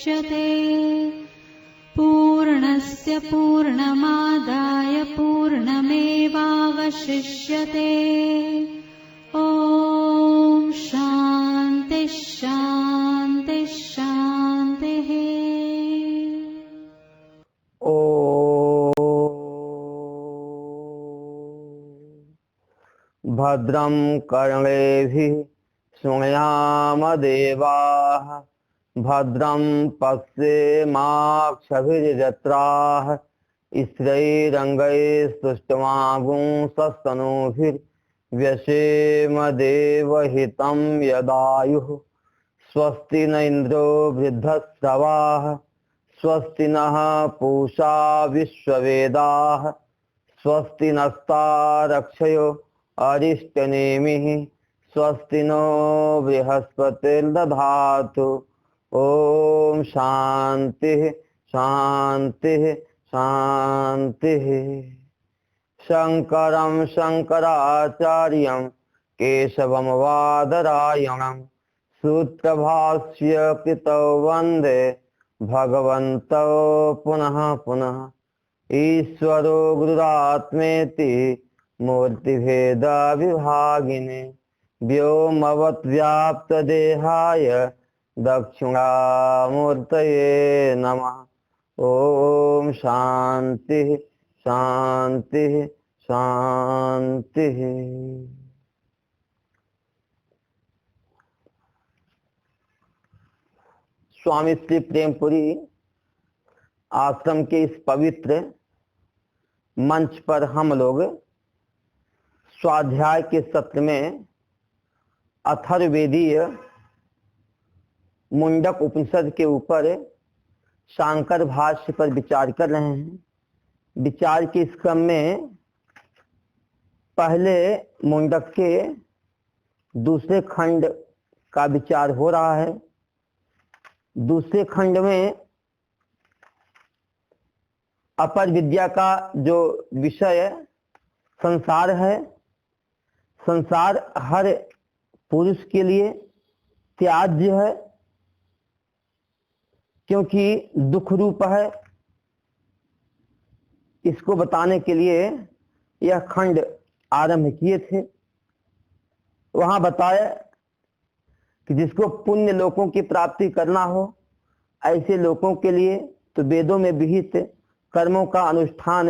मुच्यते। पूर्णस्य पूर्णमादाय पूर्णमेवावशिष्यते। ॐ शान्ति शान्ति शान्तिः। भद्रं कर्णेभिः शृणुयाम देवाः। भद्रं पश्येमाक्षभिर्यजत्राः। स्थिरैरङ्गैस्तुष्टुवागुंसस्तनूभिर्व्यसेम देवहितं यदायुः। स्वस्ति न इन्द्रो वृद्धश्रवाः। स्वस्ति नः पूषा विश्ववेदाः। स्वस्ति नस्तारक्षयो अरिष्टनेमिः। स्वस्ति नो बृहस्पतिर्दधातु। ओम शांति शांति शांति। शंकरं शंकराचार्यं केशवं बादरायणं सूत्रभाष्य कृतौ वन्दे भगवन्तौ पुनः पुनः। ईश्वरो गुरुरात्मेति मूर्तिभेद विभागिने व्योमवद्व्याप्तदेहाय दक्षिणामूर्तये नमः। ओम शांति शांति शांति। स्वामी श्री प्रेमपुरी आश्रम के इस पवित्र मंच पर हम लोग स्वाध्याय के सत्र में अथर्ववेदीय मुंडक उपनिषद के ऊपर शांकर भाष्य पर विचार कर रहे हैं। विचार के इस क्रम में पहले मुंडक के दूसरे खंड का विचार हो रहा है। दूसरे खंड में अपर विद्या का जो विषय संसार है, संसार हर पुरुष के लिए त्याज्य है क्योंकि दुख रूप है। इसको बताने के लिए यह खंड आरंभ किए थे। वहां बताया कि जिसको पुण्य लोकों की प्राप्ति करना हो, ऐसे लोगों के लिए तो वेदों में विहित कर्मों का अनुष्ठान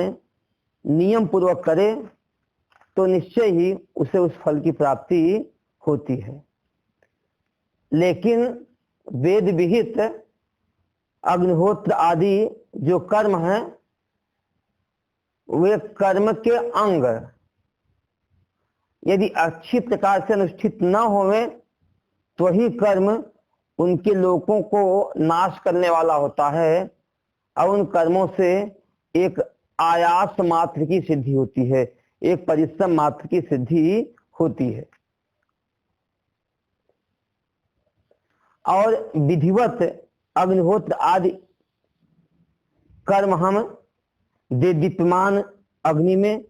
नियम पूर्वक करे तो निश्चय ही उसे उस फल की प्राप्ति होती है। लेकिन वेद विहित अग्निहोत्र आदि जो कर्म हैं, वे कर्म के अंग यदि अच्छी प्रकार से अनुष्ठित न होवे तो ही कर्म उनके लोगों को नाश करने वाला होता है और उन कर्मों से एक आयास मात्र की सिद्धि होती है, एक परिश्रम मात्र की सिद्धि होती है। और विधिवत अग्निहोत्र आदि कर्म हम दीप्यमान अग्नि में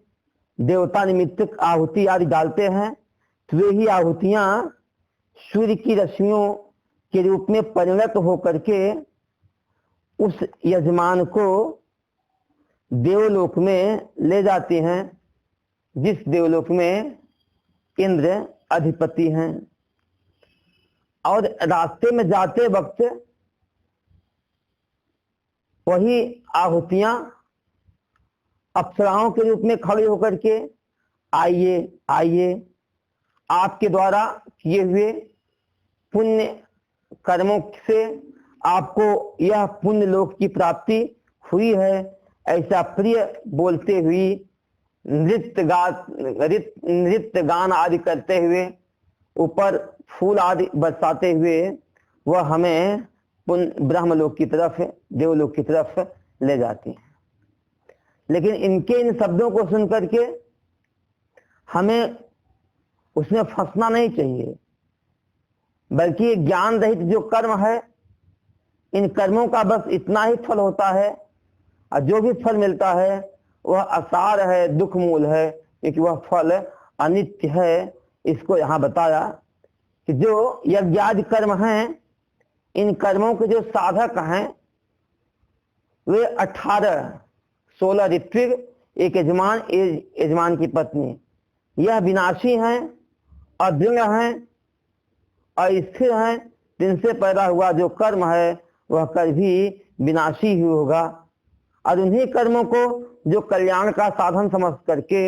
देवता निमित्त आहुति आदि डालते हैं, तो वे ही आहुतियां सूर्य की रश्मियों के रूप में परिणत होकर के उस यजमान को देवलोक में ले जाती हैं, जिस देवलोक में इंद्र अधिपति हैं। और रास्ते में जाते वक्त वही आहुतियां अप्सराओं के रूप में खड़े होकर के आइए आइए, आपके द्वारा किए हुए पुण्य कर्मों से आपको यह पुण्य लोक की प्राप्ति हुई है, ऐसा प्रिय बोलते हुए नृत्य गान आदि करते हुए, ऊपर फूल आदि बरसाते हुए वह हमें ब्रह्मलोक की तरफ, देवलोक की तरफ ले जाती है। लेकिन इनके इन शब्दों को सुनकर के हमें उसमें फंसना नहीं चाहिए, बल्कि ज्ञान रहित जो कर्म है, इन कर्मों का बस इतना ही फल होता है और जो भी फल मिलता है वह असार है, दुख मूल है, क्योंकि वह फल अनित्य है। इसको यहाँ बताया कि जो यज्ञादि कर्म हैं, इन कर्मों के जो साधक हैं वे 16 ऋत्विक, एक यजमान, यजमान की पत्नी, यह विनाशी हैं, अदृढ़ हैं, अस्थिर हैं। जिनसे पैदा हुआ जो कर्म है वह कभी विनाशी ही होगा। और उन्हीं कर्मों को जो कल्याण का साधन समझ करके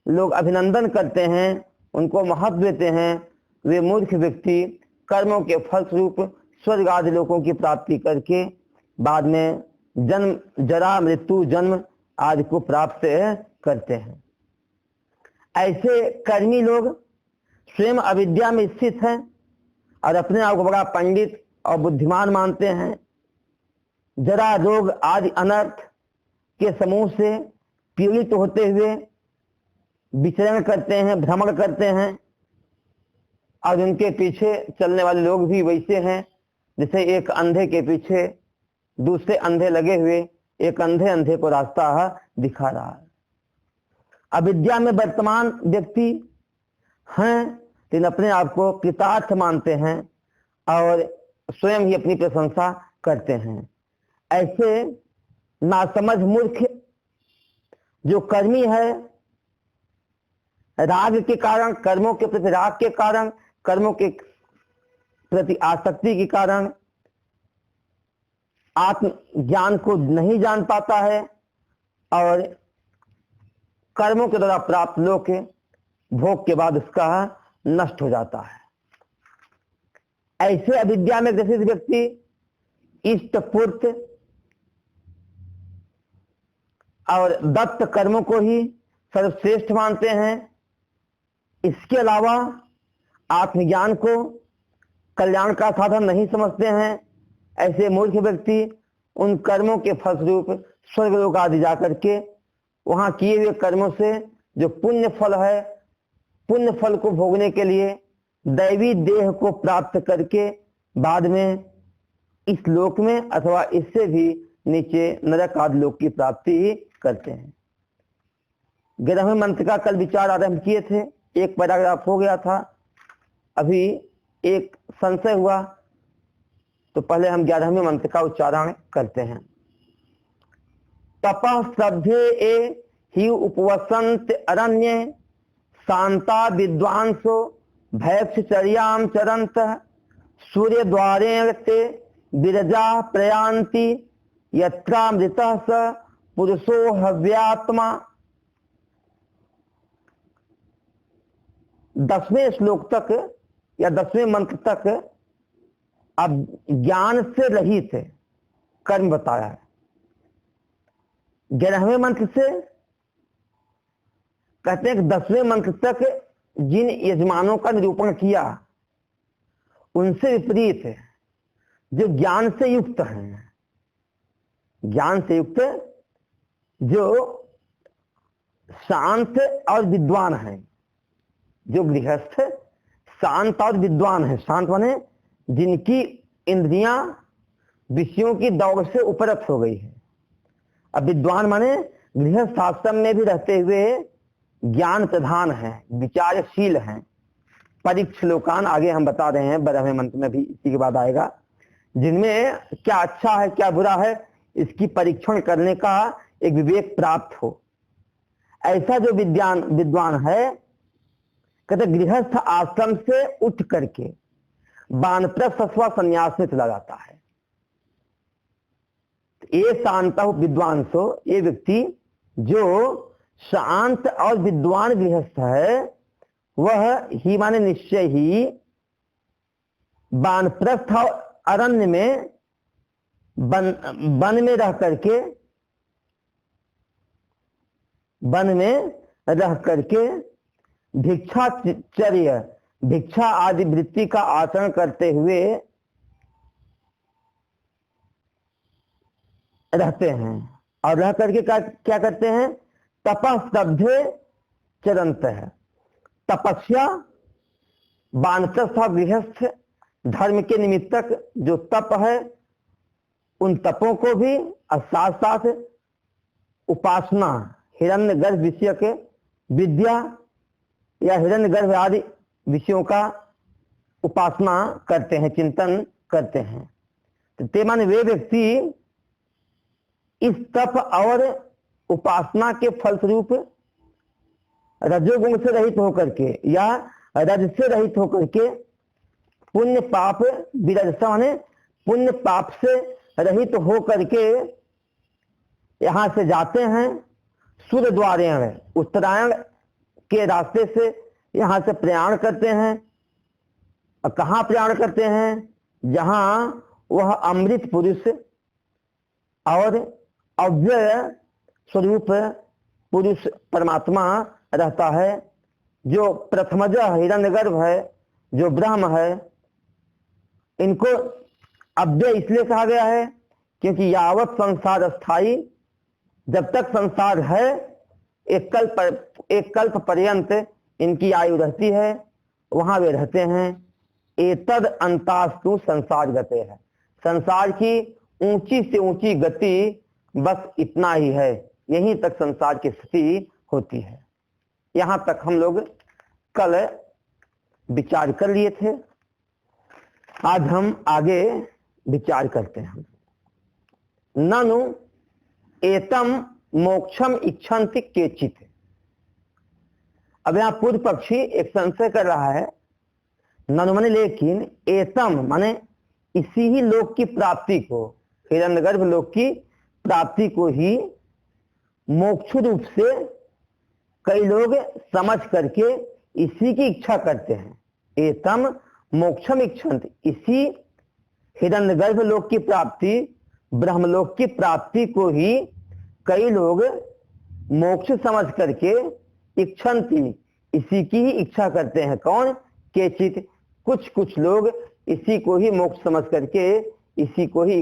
लोग अभिनंदन करते हैं, उनको महत्व देते हैं, वे मूर्ख व्यक्ति कर्मों के फलस्वरूप स्वर्ग आदि लोकों की प्राप्ति करके बाद में जन्म, जरा, मृत्यु, जन्म आदि को प्राप्त करते हैं। ऐसे कर्मी लोग स्वयं अविद्या में स्थित हैं और अपने आप को बड़ा पंडित और बुद्धिमान मानते हैं। जरा, रोग आदि अनर्थ के समूह से पीड़ित होते हुए विचरण करते हैं, भ्रमण करते हैं। और उनके पीछे चलने वाले लोग भी वैसे हैं जैसे एक अंधे के पीछे दूसरे अंधे लगे हुए, एक अंधे अंधे को रास्ता दिखा रहा है। अविद्या में वर्तमान व्यक्ति हैं लेकिन अपने आप को कृतार्थ मानते हैं और स्वयं ही अपनी प्रशंसा करते हैं। ऐसे नासमझ मूर्ख जो कर्मी है, राग के कारण, कर्मों के प्रति राग के कारण, कर्मों के प्रति आसक्ति के कारण आत्म ज्ञान को नहीं जान पाता है और कर्मों के द्वारा प्राप्त लोक के भोग के बाद उसका नष्ट हो जाता है। ऐसे अविद्या में ग्रसित व्यक्ति इष्टपूर्त और दत्त कर्मों को ही सर्वश्रेष्ठ मानते हैं। इसके अलावा आत्मज्ञान को कल्याण का साधन नहीं समझते हैं। ऐसे मूर्ख व्यक्ति उन कर्मों के फलस्वरूप स्वर्ग लोक आदि जाकर के वहां किए हुए कर्मों से जो पुण्य फल है, पुण्य फल को भोगने के लिए दैवी देह को प्राप्त करके बाद में इस लोक में अथवा इससे भी नीचे नरक आदि लोक की प्राप्ति करते हैं। 11वें मंत्र का कल विचार आरंभ किए थे, एक पैराग्राफ हो गया था, अभी एक संशय हुआ तो पहले हम 11वें मंत्र का उच्चारण करते हैं। तपः सभ्ये हि उपवसन्त अरण्ये शांता विद्वांसो भैक्षचर्यां चरन्तः सूर्य द्वारेण ते विरजा प्रयान्ति यत्रामृतः स पुरुषो हव्यात्मा। 10वें श्लोक तक या 10वें मंत्र तक अब ज्ञान से रहित कर्म बताया है। 11वें मंत्र से कहते हैं कि 10वें मंत्र तक जिन यजमानों का निरूपण किया उनसे विपरीत है जो ज्ञान से युक्त हैं। ज्ञान से युक्त जो शांत और विद्वान हैं, जो गृहस्थ शांत और विद्वान है। शांत माने जिनकी इंद्रियां विषयों की दौड़ से उपरत हो गई है। अब विद्वान माने गृहस्थ आश्रम में भी रहते हुए ज्ञान प्रधान है, विचारशील हैं। परीक्ष लोकान आगे हम बता रहे हैं, 12वें मंत्र में भी इसी के बाद आएगा, जिनमें क्या अच्छा है क्या बुरा है इसकी परीक्षण करने का एक विवेक प्राप्त हो। ऐसा जो विद्वान है कहते गृहस्थ आश्रम से उठ करके वानप्रस्थ अथवा संन्यास में चला जाता है। ये शांत विद्वांसो, ये व्यक्ति जो शांत और विद्वान गृहस्थ है वह ही माने निश्चय ही वानप्रस्थ अरण्य में वन में रह करके भिक्षाचर्य, भिक्षा आदि वृत्ति का आचरण करते हुए रहते हैं। और रह करके क्या करते हैं? तपस्तब्धे चरंत है। तपस्या वानप्रस्थ गृहस्थ धर्म के निमित्तक जो तप है उन तपों को भी और साथ साथ उपासना, हिरण्यगर्भ विषय के विद्या या हिरण्यगर्भ आदि विषयों का उपासना करते हैं, चिंतन करते हैं। ते माने वे व्यक्ति इस तप और उपासना के फलस्वरूप रजोगुण से रहित होकर के या रज से रहित होकर के पुण्य पाप विरजसा माने पुण्य पाप से रहित होकर के यहां से जाते हैं सूर्य द्वारेण, उत्तरायण के रास्ते से यहां से प्रयाण करते हैं। और कहां प्रयाण करते हैं? जहां वह अमृत पुरुष और अव्यय स्वरूप पुरुष परमात्मा रहता है, जो प्रथमज हिरण्यगर्भ है, जो ब्रह्म है। इनको अव्यय इसलिए कहा गया है क्योंकि यावत संसार स्थायी, जब तक संसार है एक कल्प पर्यंत इनकी आयु रहती है, वहां वे रहते हैं। एतद अंतास्तु संसार गते है, संसार की ऊंची से ऊंची गति बस इतना ही है, यहीं तक संसार की स्थिति होती है। यहां तक हम लोग कल विचार कर लिए थे, आज हम आगे विचार करते हैं। ननु एतम मोक्षम इच्छन्ति केचित। अब यहां पूर्व पक्षी एक संशय कर रहा है, ननु माने लेकिन, एतम माने इसी ही लोक की प्राप्ति को, हिरण्यगर्भ लोक की प्राप्ति को ही मोक्ष रूप से कई लोग समझ करके इसी की इच्छा करते हैं। एतम मोक्षम इच्छन्ति, इसी हिरण्यगर्भ लोक की प्राप्ति, ब्रह्मलोक की प्राप्ति को ही कई लोग मोक्ष समझ करके इच्छन्ति, इसी की ही इच्छा करते हैं। कौन? केचित, कुछ लोग इसी को ही मोक्ष समझ करके इसी को ही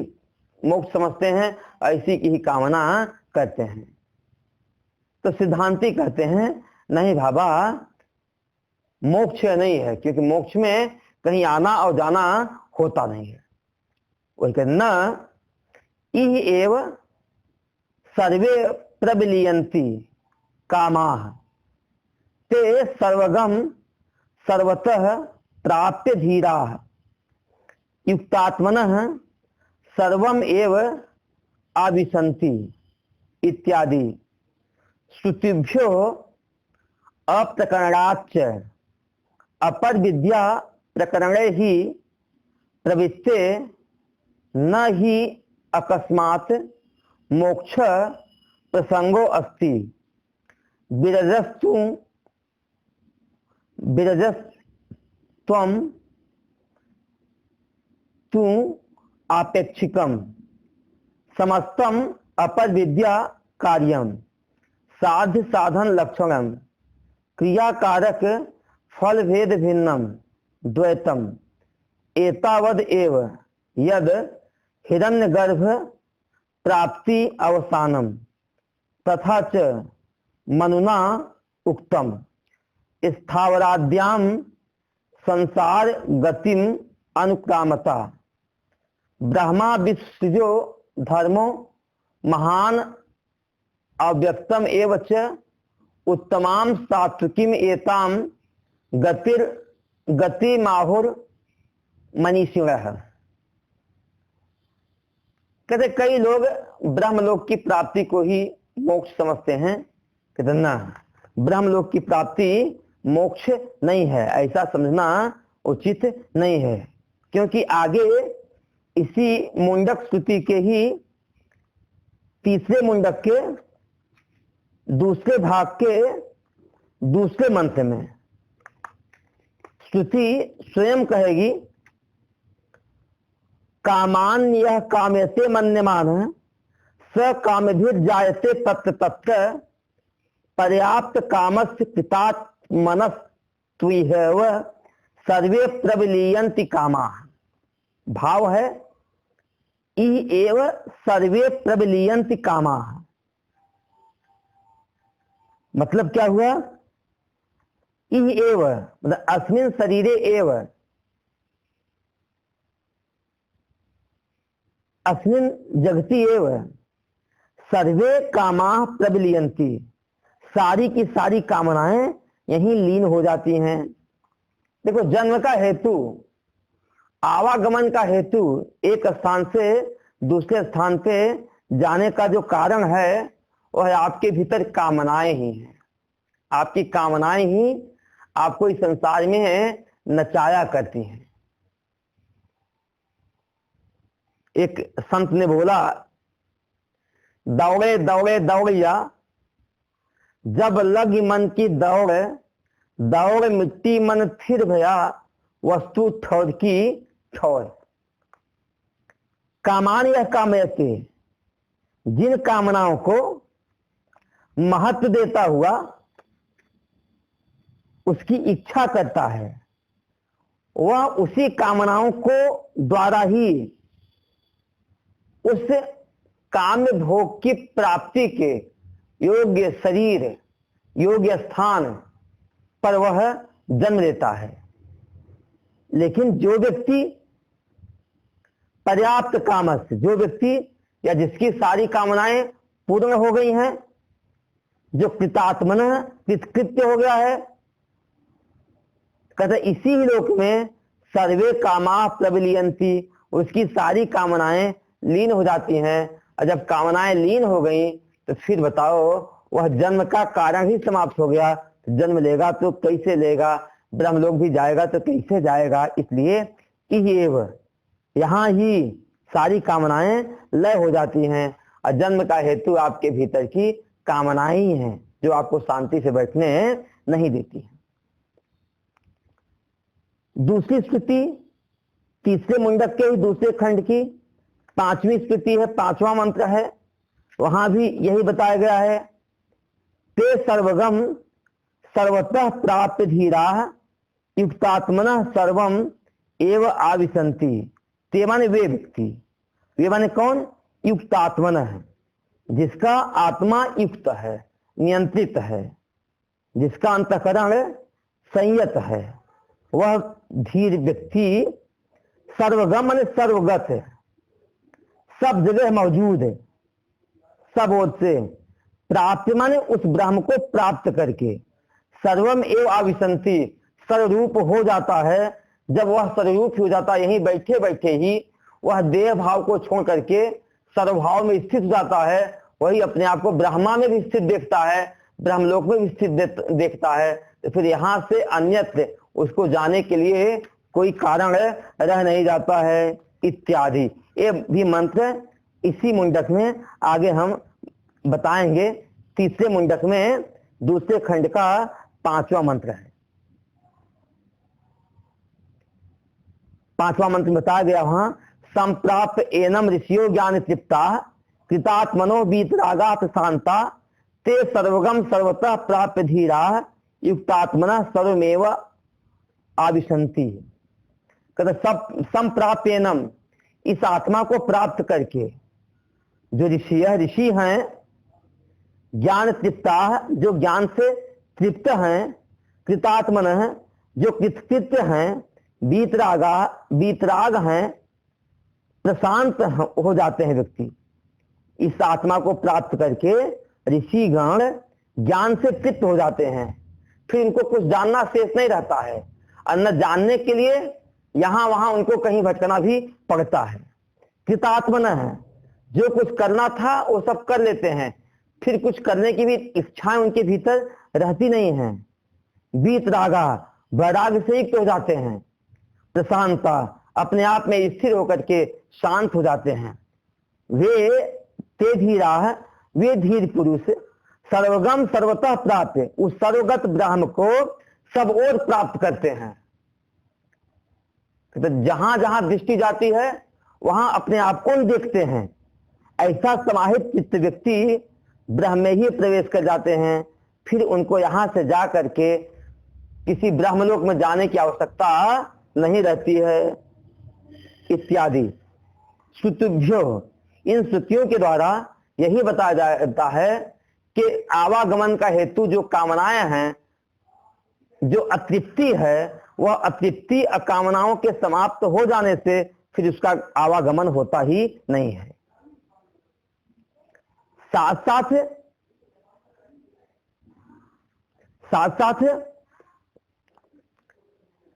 मोक्ष समझते हैं और इसी की ही कामना करते हैं। तो सिद्धांती कहते हैं नहीं बाबा, मोक्ष नहीं है, क्योंकि मोक्ष में कहीं आना और जाना होता नहीं है। वही कहते न इह एव सर्वे प्रबलियन्ति कामाः ते सर्वगम सर्वतः प्राप्य धीराः युक्तात्मनः सर्वम एव आविशन्ति इत्यादि श्रुतिभ्यो अप्रकरणाच्च अपर विद्या प्रकरणे ही प्रवृत्ते न ही अकस्मात् मोक्ष प्रसंगो अस्ति। विरजस्त्वं तु आपेक्षिकम समस्तम अपर विद्या कार्यम साध्य साधन लक्षणम क्रियाकारक फल भेद भिन्नम द्वैतम एतावद एव यद हिरण्यगर्भ प्राप्ति अवसानम तथा च मनुना उक्तम स्थावराद्याम संसार गतिम अनुक्रामता ब्रह्मा विसृजो धर्मो महान अव्यक्तम एव च उत्तमाम सात्विकीम एताम गति माहुर मनीषिणः। कहते कई लोग ब्रह्मलोक की प्राप्ति को ही मोक्ष समझते हैं। कहते ना, ब्रह्मलोक की प्राप्ति मोक्ष नहीं है, ऐसा समझना उचित नहीं है, क्योंकि आगे इसी मुंडक स्तुति के ही तीसरे मुंडक के दूसरे भाग के दूसरे मंत्र में स्तुति स्वयं कहेगी कामान यह काम्यते मन्यमान स कामभिर जायते तत्र तत्र पर्याप्त कामस्य पिता मनस्त्विहैव सर्वे प्रबलीयन्ति कामाः। भाव है ई एव सर्वे प्रबलीयन्ति कामाः। मतलब क्या हुआ? ई एव मतलब अस्मिन् शरीरे एव, अस्मिन् जगति एव सर्वे कामाः प्रबलीयन्ति, सारी की सारी कामनाएं यहीं लीन हो जाती हैं। देखो, जन्म का हेतु आवागमन का हेतु एक स्थान से दूसरे स्थान पे जाने का जो कारण है वह आपके भीतर कामनाएं ही हैं। आपकी कामनाएं ही आपको इस संसार में नचाया करती हैं। एक संत ने बोला, दौड़े दौड़े दौड़िया, जब लगी मन की दौड़, दौड़ मिट्टी मन फिर भया, वस्तु ठौर की ठौर। कामान यह कामयते, जिन कामनाओं को महत्व देता हुआ उसकी इच्छा करता है, वह उसी कामनाओं को द्वारा ही उस काम्य भोग की प्राप्ति के योग्य शरीर, योग्य स्थान पर वह जन्म लेता है। लेकिन जो व्यक्ति पर्याप्त कामस, जो व्यक्ति या जिसकी सारी कामनाएं पूर्ण हो गई हैं, जो कृतात्मन कृतकृत्य हो गया है, कहते इसी ही लोक में सर्वे कामा प्रबलियंती, उसकी सारी कामनाएं लीन हो जाती हैं। और जब कामनाएं लीन हो गई तो फिर बताओ वह जन्म का कारण ही समाप्त हो गया। जन्म लेगा तो कैसे लेगा, ब्रह्मलोक भी जाएगा तो कैसे जाएगा। इसलिए यहाँ ही सारी कामनाएं लय हो जाती हैं और जन्म का हेतु आपके भीतर की कामनाएं ही हैं जो आपको शांति से बैठने नहीं देती है। दूसरी स्थिति तीसरे मुंडक के ही दूसरे खंड की 5वीं स्थिति है, 5वां मंत्र है। वहां भी यही बताया गया है, ते सर्वगम सर्वतः प्राप्त धीरा युक्तात्मनः सर्वम एव आविशन्ति। ते माने वे व्यक्ति, वे माने कौन? युक्तात्मन है, जिसका आत्मा युक्त है, नियंत्रित है, जिसका अंतःकरण संयत है, वह धीर व्यक्ति सर्वगम माने सर्वगत है, सब जगह मौजूद है, सब ओर से प्राप्त माने उस ब्रह्म को प्राप्त करके, सर्वम एव आविशन्ति, सर्वरूप हो जाता है। जब वह सर्वरूप हो जाता है, यहीं बैठे बैठे ही वह देह भाव को छोड़ करके सर्वभाव में स्थित हो जाता है। वही अपने आप को ब्रह्मा में भी स्थित देखता है, ब्रह्मलोक में भी स्थित देखता है। तो फिर यहाँ से अन्यत्र उसको जाने के लिए कोई कारण रह नहीं जाता है इत्यादि। ये भी मंत्र इसी मुंडक में आगे हम बताएंगे। तीसरे मुंडक में दूसरे खंड का 5वां मंत्र है। 5वां मंत्र बताया गया वहां, संप्राप्त एनम ऋषियो ज्ञान तृप्ता कृतात्मनो वीतरागा शांता ते सर्वगम सर्वतः प्राप्त धीरा युक्तात्मना सर्वमेव आविशन्ति। कहते सब संप्राप्त एनम, इस आत्मा को प्राप्त करके जो ऋषि हैं, ज्ञान तृप्ता, जो ज्ञान से तृप्त हैं, कृतात्मन है, जो कृतकृत्य हैं, वीतराग हैं, प्रशांत हो जाते हैं व्यक्ति। इस आत्मा को प्राप्त करके ऋषि गण ज्ञान से तृप्त हो जाते हैं। फिर इनको कुछ जानना शेष नहीं रहता है, और न जानने के लिए यहां वहां उनको कहीं भटकना भी पड़ता है। कृतात्मन है, जो कुछ करना था वो सब कर लेते हैं, फिर कुछ करने की भी इच्छाएं उनके भीतर रहती नहीं है। वीतरागा, वैराग्य से युक्त हो जाते हैं। प्रशांता, अपने आप में स्थिर होकर के शांत हो जाते हैं। वे ते धीरा, वे धीर पुरुष सर्वगम सर्वतः प्राप्त, उस सर्वगत ब्रह्म को सब ओर प्राप्त करते हैं। तो जहां जहां दृष्टि जाती है वहां अपने आप को देखते हैं। ऐसा समाहित चित्त व्यक्ति ब्रह्म में ही प्रवेश कर जाते हैं। फिर उनको यहां से जा करके किसी ब्रह्मलोक में जाने की आवश्यकता नहीं रहती है इत्यादि। श्रुतिभ्यो, इन श्रुतियों के द्वारा यही बताया जाता है कि आवागमन का हेतु जो कामनाएं हैं, जो अतृप्ति है, वह अतृप्ति अकामनाओं के समाप्त हो जाने से फिर उसका आवागमन होता ही नहीं है। साथ साथ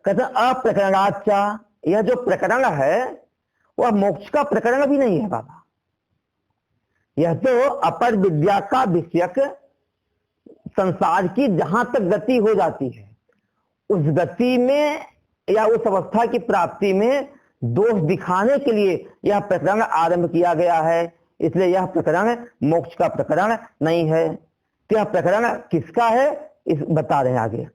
कहते अप्रकरणाच्चा यह जो प्रकरण है वह मोक्ष का प्रकरण भी नहीं है बाबा। यह तो अपर विद्या का विषयक संसार की जहां तक गति हो जाती है उस गति में या उस अवस्था की प्राप्ति में दोष दिखाने के लिए यह प्रकरण आरंभ किया गया है। इसलिए यह प्रकरण मोक्ष का प्रकरण नहीं है। तो यह प्रकरण किसका है इस बता रहे हैं आगे।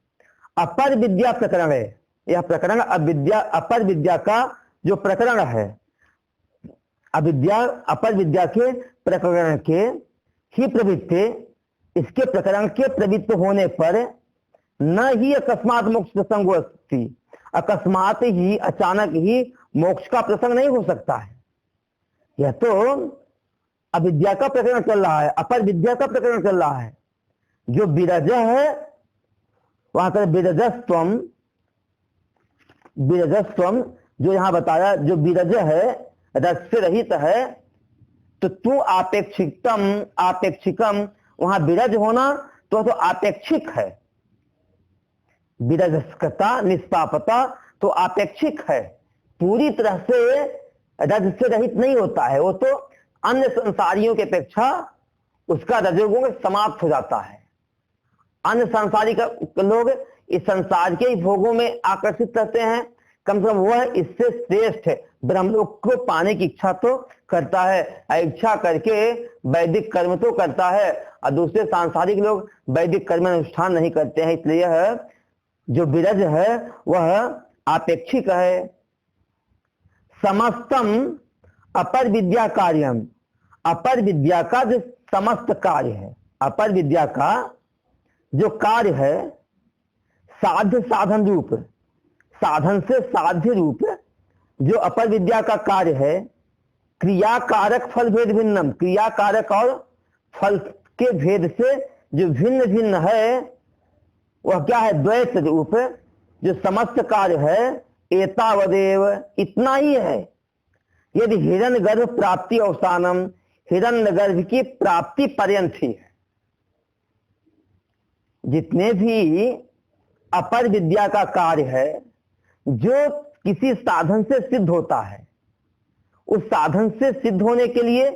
अपर विद्या प्रकरण है। यह प्रकरण अविद्या अपर विद्या का जो प्रकरण है, अविद्या अपर विद्या के प्रकरण के ही प्रवृत्ति, इसके प्रकरण के प्रवृत्त होने पर न ही अकस्मात मोक्ष प्रसंग होती, अकस्मात ही अचानक ही मोक्ष का प्रसंग नहीं हो सकता है। यह तो अविद्या का प्रकरण चल रहा है, अपर विद्या का प्रकरण चल रहा है। जो विरज है वहां पर विरजस्त्वम, विरजस्त्वम जो यहां बताया, जो विरज है रज से रहित है, तो तू आपेक्षिकम वहां विरज होना तो आपेक्षिक है। विरजस्कता निष्पापता तो आपेक्षिक है, पूरी तरह से रज से रहित नहीं होता है। वो तो अन्य संसारियों की अपेक्षा उसका रजोगुण समाप्त हो जाता है। अन्य सांसारिक लोग इस संसार के भोगों में आकर्षित रहते हैं, कम से कम वह इससे श्रेष्ठ है ब्रह्मलोक को पाने की इच्छा तो करता है, इच्छा करके वैदिक कर्म तो करता है, और दूसरे सांसारिक लोग वैदिक कर्म अनुष्ठान नहीं करते हैं। इसलिए यह जो विरज है वह आपेक्षिक है। समस्तम अपर विद्या कार्यम, अपर विद्या का जो समस्त कार्य है, अपर विद्या का जो कार्य है, साध्य साधन रूप, साधन से साध्य रूप जो अपर विद्या का कार्य है, क्रिया कारक फल भेद भिन्नम, क्रिया कारक और फल के भेद से जो भिन्न भिन्न है वह क्या है, द्वैत रूप जो समस्त कार्य है, एतावदेव इतना ही है। यदि हिरण्यगर्भ प्राप्ति अवसानम, हिरण्यगर्भ की प्राप्ति पर्यंत ही है। जितने भी अपर विद्या का कार्य है जो किसी साधन से सिद्ध होता है, उस साधन से सिद्ध होने के लिए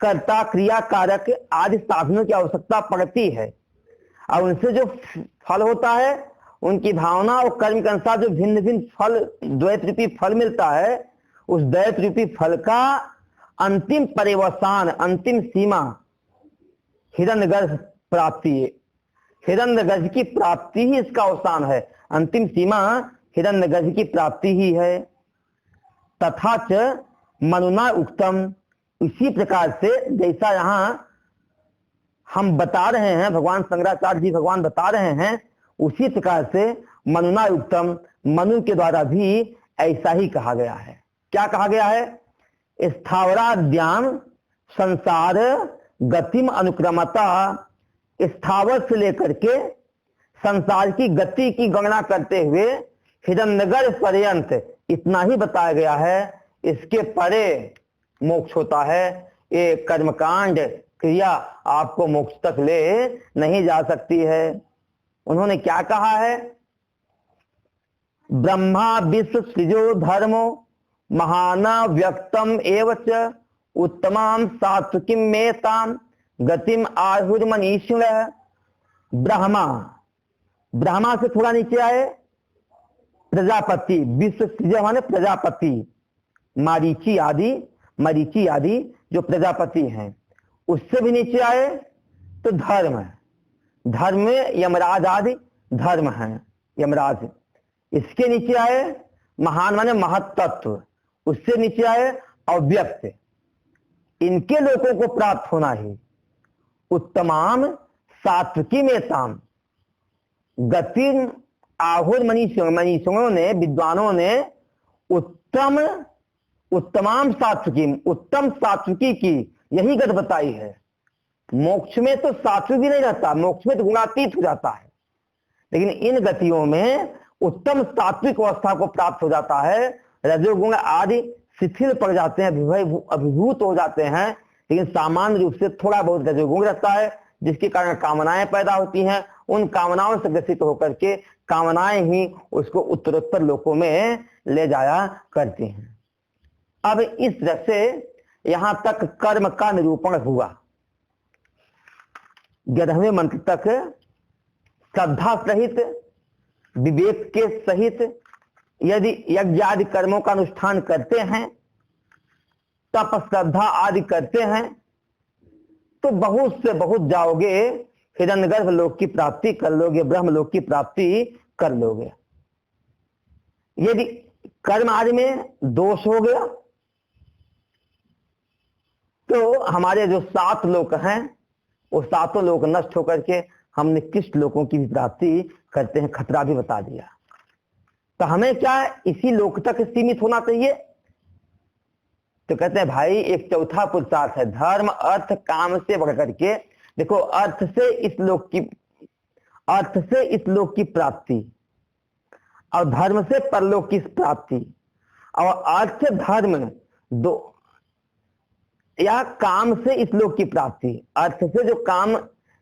कर्ता क्रिया कारक आदि साधनों की आवश्यकता पड़ती है, और उनसे जो फल होता है उनकी भावना और कर्म के अनुसार जो भिन्न भिन्न फल, द्वैत रूपी फल मिलता है, उस द्वैत रूपी फल का अंतिम परिवसान, अंतिम सीमा हिरण्यगर्भ प्राप्ति है। हिरण्यगर्भ की प्राप्ति ही इसका अवसान है, अंतिम सीमा हिरण्यगर्भ की प्राप्ति ही है। तथा च मनुना उक्तम, इसी प्रकार से जैसा यहां हम बता रहे हैं, भगवान शंकराचार्य जी भगवान बता रहे हैं, उसी प्रकार से मनुना उक्तम, मनु के द्वारा भी ऐसा ही कहा गया है। क्या कहा गया है, स्थावराद्याम संसार गतिम अनुक्रमता, स्थावर से लेकर के संसार की गति की गणना करते हुए हिरण्यगर्भ पर्यंत इतना ही बताया गया है। इसके परे मोक्ष होता है। ये कर्मकांड क्रिया आपको मोक्ष तक ले नहीं जा सकती है। उन्होंने क्या कहा है, ब्रह्मा विश्व सृजो धर्मो महाना व्यक्तम एवच उत्तमाम सात्विकीम मेताम गतिम आहुर्मनीश्वर। ब्रह्मा, ब्रह्मा से थोड़ा नीचे आए प्रजापति, विश्व सृज माने प्रजापति, मरीचि आदि जो प्रजापति हैं, उससे भी नीचे आए तो धर्म, धर्म में यमराज आदि धर्म है, यमराज। इसके नीचे आए महान माने महत्त्व, उससे नीचे आए अव्यक्त। इनके लोगों को प्राप्त होना ही उत्तमाम सात्विकी मेताम गति आहुर मनीषियों ने, विद्वानों ने उत्तमाम सात्विकी, उत्तम सात्विकी की यही गति बताई है। मोक्ष में तो सात्विक भी नहीं रहता, मोक्ष में तो गुणातीत हो जाता है, लेकिन इन गतियों में उत्तम सात्विक अवस्था को प्राप्त हो जाता है। रजोगुण आदि शिथिल पड़ जाते हैं, अभिभूत हो जाते हैं, लेकिन सामान्य रूप से थोड़ा बहुत रजोगुण रहता है, जिसके कारण कामनाएं पैदा होती हैं, उन कामनाओं से ग्रसित होकर के कामनाएं ही उसको उत्तरोत्तर लोकों में ले जाया करती हैं। अब इस तरह से यहां तक कर्म का निरूपण हुआ। 11वें मंत्र तक श्रद्धा सहित, विवेक के सहित यदि यज्ञ आदि कर्मों का अनुष्ठान करते हैं, तप श्रद्धा आदि करते हैं, तो बहुत से बहुत जाओगे, हिरण्यगर्भ लोक की प्राप्ति कर लोगे, ब्रह्मलोक की प्राप्ति कर लोगे। यदि कर्म आदि में दोष हो गया तो हमारे जो 7 लोक हैं वो 7 लोक नष्ट होकर के हम निकृष्ट लोकों की भी प्राप्ति करते हैं। खतरा भी बता दिया। तो हमें क्या इसी लोक तक सीमित होना चाहिए? तो कहते हैं भाई एक चौथा पुरुषार्थ है, धर्म अर्थ काम से बढ़ करके। देखो, अर्थ से इस लोक की प्राप्ति और धर्म से परलोक की प्राप्ति, और अर्थ धर्म दो या काम से इस लोक की प्राप्ति। अर्थ से जो काम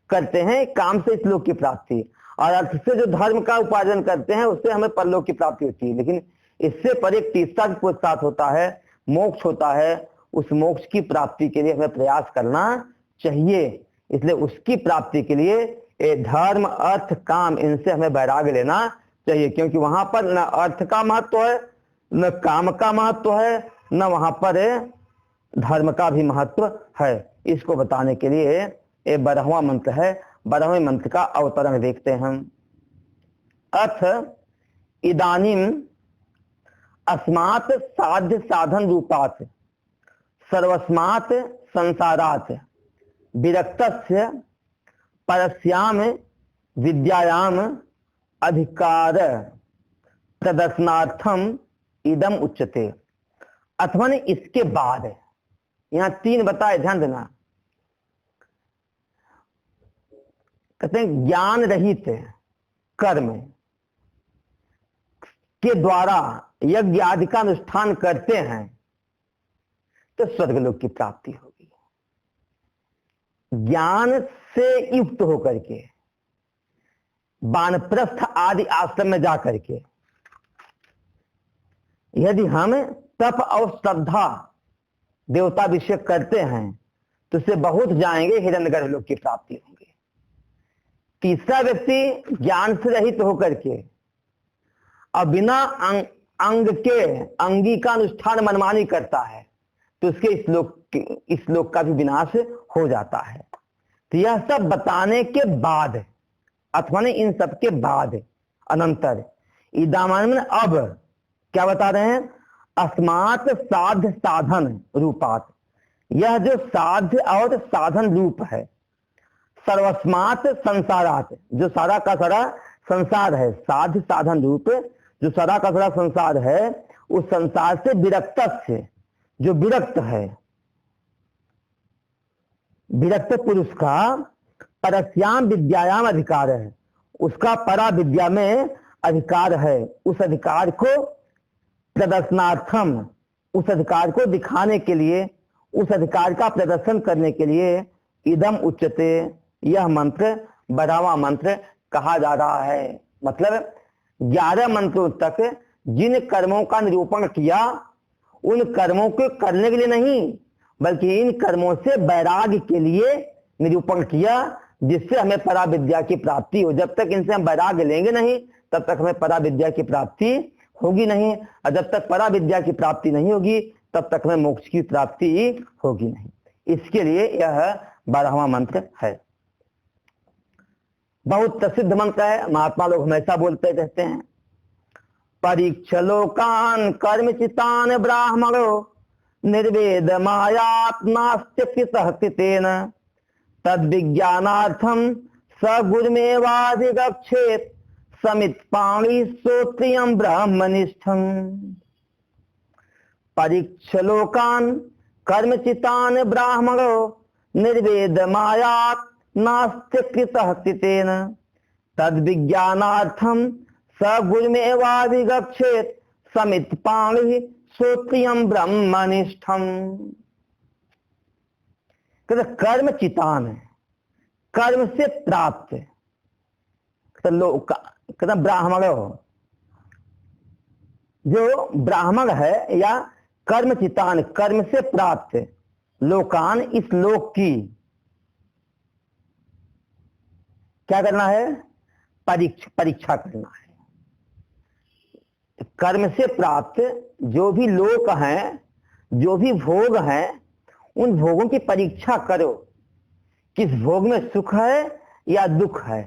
करते हैं, काम से इस लोक की प्राप्ति, और अर्थ से जो धर्म का उपार्जन करते हैं उससे हमें परलोक की प्राप्ति होती है। लेकिन इससे पर एक तीसरा पुरुषार्थ होता है, मोक्ष होता है। उस मोक्ष की प्राप्ति के लिए हमें प्रयास करना चाहिए। इसलिए उसकी प्राप्ति के लिए धर्म अर्थ काम, इनसे हमें वैराग्य लेना चाहिए, क्योंकि वहां पर न अर्थ का महत्व है, न काम का महत्व है, न वहां पर धर्म का भी महत्व है। इसको बताने के लिए ये 12वां मंत्र है। 12वें मंत्र का अवतरण देखते हैं हम। अथ इदानीम अस्मात् साध्य साधन रूपात् सर्वस्मात् संसारात् विरक्तस्य परस्याम विद्यायाम अधिकार प्रदर्शनार्थम इदम उच्यते। अथवा ने इसके बाद, यहां 3 बताए, ध्यान देना। कहते हैं ज्ञान रहित कर्म के द्वारा यज्ञ आदि का अनुष्ठान करते हैं तो स्वर्गलोक की प्राप्ति होगी। ज्ञान से युक्त होकर के वानप्रस्थ आदि आश्रम में जाकर के यदि हम तप और श्रद्धा देवता अभिषेक करते हैं तो उससे बहुत जाएंगे, हिरण्यगर्भ लोक की प्राप्ति होगी। तीसरा व्यक्ति ज्ञान से रहित होकर के और बिना अंग के अंगी का अनुष्ठान मनमानी करता है तो उसके इस लोक का भी विनाश हो जाता है। तो यह सब बताने के बाद, अथवा ने इन सब के बाद, अनंतर इदामान अब क्या बता रहे हैं? अस्मात् साध्य साधन रूपात, यह जो साध्य और साधन रूप है, सर्वस्मात् संसारात, जो सारा का सारा संसार है, साध्य साधन रूप जो सारा का सारा संसार है, उस संसार से विरक्त से, जो विरक्त है, विरक्त पुरुष का परस्याम विद्यायाम अधिकार है, उसका परा विद्या में अधिकार है। उस अधिकार को प्रदर्शनार्थम, उस अधिकार को दिखाने के लिए, उस अधिकार का प्रदर्शन करने के लिए इदम उच्यते, यह मंत्र 12वां मंत्र कहा जा रहा है। मतलब 11 मंत्रों तक जिन कर्मों का निरूपण किया, उन कर्मों को करने के लिए नहीं, बल्कि इन कर्मों से वैराग्य के लिए निरूपण किया, जिससे हमें परा विद्या की प्राप्ति हो। जब तक इनसे हम वैराग्य लेंगे नहीं, तब तक हमें परा विद्या की प्राप्ति होगी नहीं, और जब तक परा विद्या की प्राप्ति नहीं होगी तब तक हमें मोक्ष की प्राप्ति होगी नहीं। इसके लिए यह 12वां मंत्र है। बहुत प्रसिद्ध मंत्र है, महात्मा लोग हमेशा बोलते रहते हैं। परीक्ष लोकान कर्म चितान ब्राह्मणो निर्वेद मायात्मास्त्य कृतः कृतेन तद विज्ञानार्थम सगुरुमेवाधिगच्छेत् समित पाणी श्रोत्रियम ब्रह्मनिष्ठम। परीक्ष लोकान कर्मचितान ब्राह्मणो निर्वेद मायात् नास्त्य कृतः कृतेन तद विज्ञानार्थम सगुरुमेवाधिगच्छेत् समित पाणी श्रोत्रियम ब्रह्मनिष्ठम। कर्म चितान है, कर्म से प्राप्त, कहते ब्राह्मण हो, जो ब्राह्मण है या कर्मचितान, कर्म से प्राप्त लोकान, इस लोक की क्या करना है? परीक्षा करना है। कर्म से प्राप्त जो भी लोक हैं, जो भी भोग हैं, उन भोगों की परीक्षा करो, किस भोग में सुख है या दुख है।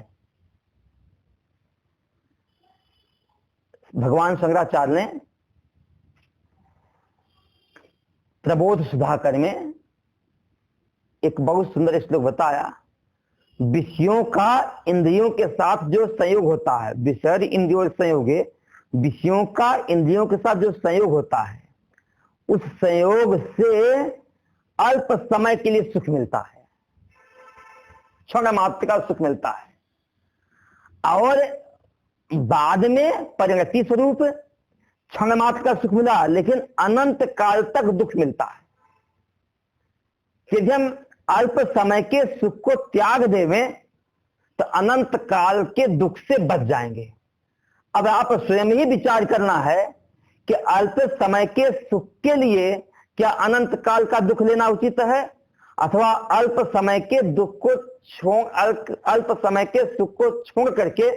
भगवान शंकराचार्य ने प्रबोध सुधाकर में एक बहुत सुंदर श्लोक बताया, विषयों का इंद्रियों के साथ जो संयोग होता है, विषय इंद्रियों संयोगे, विषयों का इंद्रियों के साथ जो संयोग होता है, उस संयोग से अल्प समय के लिए सुख मिलता है, क्षण मात्र का सुख मिलता है, और बाद में परिणति स्वरूप क्षण मात्र का सुख मिला, लेकिन अनंत काल तक दुख मिलता है। यदि हम अल्प समय के सुख को त्याग देवें तो अनंत काल के दुख से बच जाएंगे। अब आप स्वयं ही विचार करना है कि अल्प समय के सुख के लिए क्या अनंत काल का दुख लेना उचित है, अथवा अल्प समय के दुख को अल्प समय के सुख को छोड़ करके